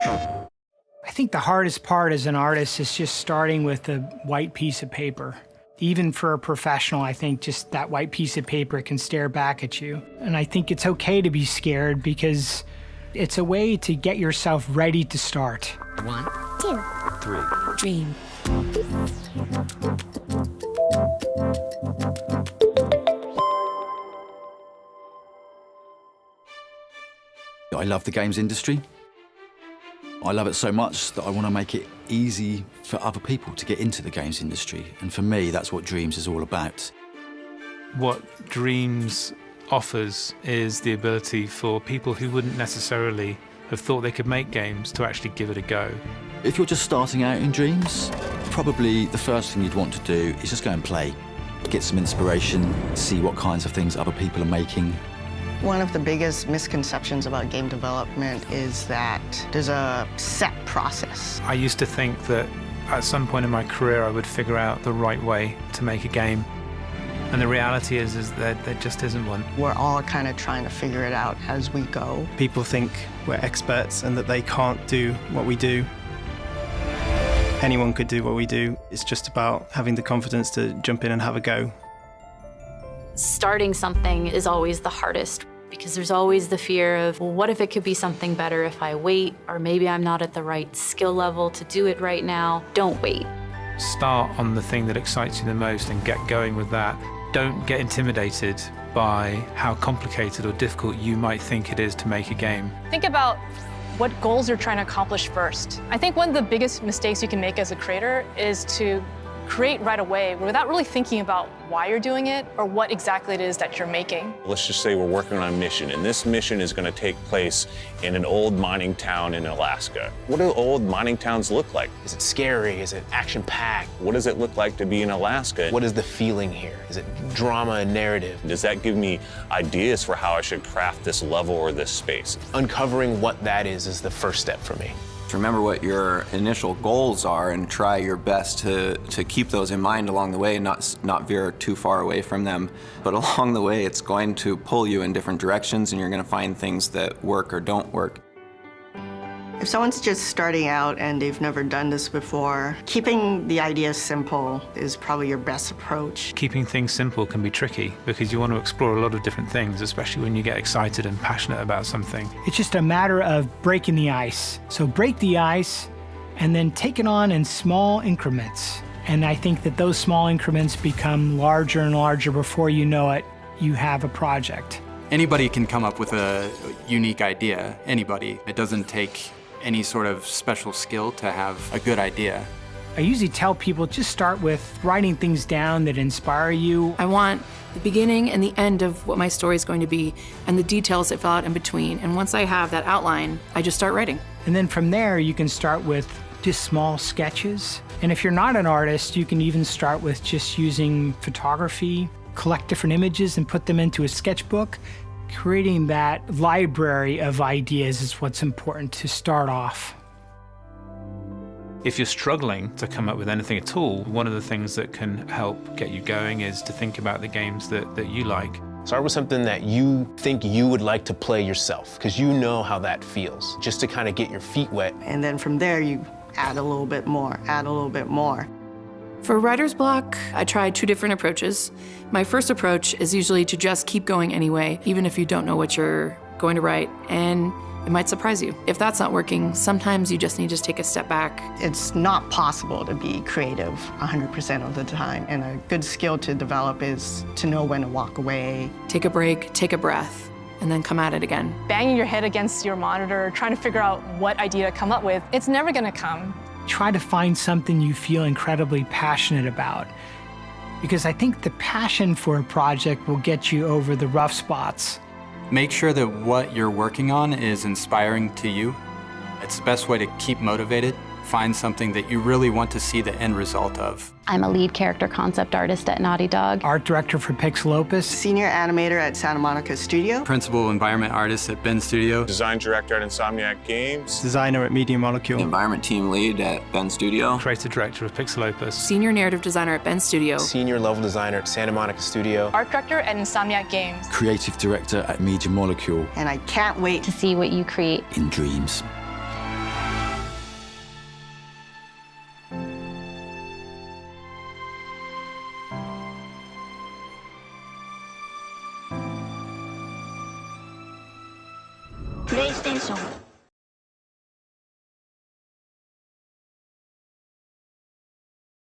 I think the hardest part as an artist is just starting with a white piece of paper. Even for a professional, I think just that white piece of paper can stare back at you. And I think it's okay to be scared because it's a way to get yourself ready to start. 1, 2, 3. Dream. I love the games industry. I love it so much that I want to make it easy for other people to get into the games industry. And for me, that's what Dreams is all about. What Dreams offers is the ability for people who wouldn't necessarily have thought they could make games to actually give it a go. If you're just starting out in Dreams, probably the first thing you'd want to do is just go and play. Get some inspiration, see what kinds of things other people are making. One of the biggest misconceptions about game development is that there's a set process. I used to think that at some point in my career I would figure out the right way to make a game. And the reality is that there just isn't one. We're all kind of trying to figure it out as we go. People think we're experts and that they can't do what we do. Anyone could do what we do. It's just about having the confidence to jump in and have a go. Starting something is always the hardest because there's always the fear of, well, what if it could be something better if I wait? Or maybe I'm not at the right skill level to do it right now. Don't wait. Start on the thing that excites you the most and get going with that. Don't get intimidated by how complicated or difficult you might think it is to make a game. Think about what goals you're trying to accomplish first. I think one of the biggest mistakes you can make as a creator is to create right away without really thinking about why you're doing it or what exactly it is that you're making. Let's just say we're working on a mission, and this mission is going to take place in an old mining town in Alaska. What do old mining towns look like? Is it scary? Is it action-packed? What does it look like to be in Alaska? What is the feeling here? Is it drama and narrative? Does that give me ideas for how I should craft this level or this space? Uncovering what that is the first step for me. Remember what your initial goals are and try your best to keep those in mind along the way and not veer too far away from them. But along the way, it's going to pull you in different directions and you're going to find things that work or don't work. If someone's just starting out and they've never done this before, keeping the idea simple is probably your best approach. Keeping things simple can be tricky because you want to explore a lot of different things, especially when you get excited and passionate about something. It's just a matter of breaking the ice. So break the ice and then take it on in small increments. And I think that those small increments become larger and larger before you know it, you have a project. Anybody can come up with a unique idea, anybody. It doesn't take any sort of special skill to have a good idea. I usually tell people just start with writing things down that inspire you. I want the beginning and the end of what my story is going to be and the details that fill out in between. And once I have that outline, I just start writing. And then from there, you can start with just small sketches. And if you're not an artist, you can even start with just using photography, collect different images and put them into a sketchbook. Creating that library of ideas is what's important to start off. If you're struggling to come up with anything at all, one of the things that can help get you going is to think about the games that you like. Start with something that you think you would like to play yourself, because you know how that feels, just to kind of get your feet wet. And then from there, you add a little bit more, add a little bit more. For writer's block, I tried 2 different approaches. My first approach is usually to just keep going anyway, even if you don't know what you're going to write, and it might surprise you. If that's not working, sometimes you just need to take a step back. It's not possible to be creative 100% of the time, and a good skill to develop is to know when to walk away. Take a break, take a breath, and then come at it again. Banging your head against your monitor, trying to figure out what idea to come up with, it's never gonna come. Try to find something you feel incredibly passionate about, because I think the passion for a project will get you over the rough spots. Make sure that what you're working on is inspiring to you. It's the best way to keep motivated. Find something that you really want to see the end result of. I'm a lead character concept artist at Naughty Dog. Art director for Pixel Opus. Senior animator at Santa Monica Studio. Principal environment artist at Ben Studio. Design director at Insomniac Games. Designer at Media Molecule. Environment team lead at Ben Studio. Creative director of Pixel Opus. Senior narrative designer at Ben Studio. Senior level designer at Santa Monica Studio. Art director at Insomniac Games. Creative director at Media Molecule. And I can't wait to see what you create in Dreams. PlayStation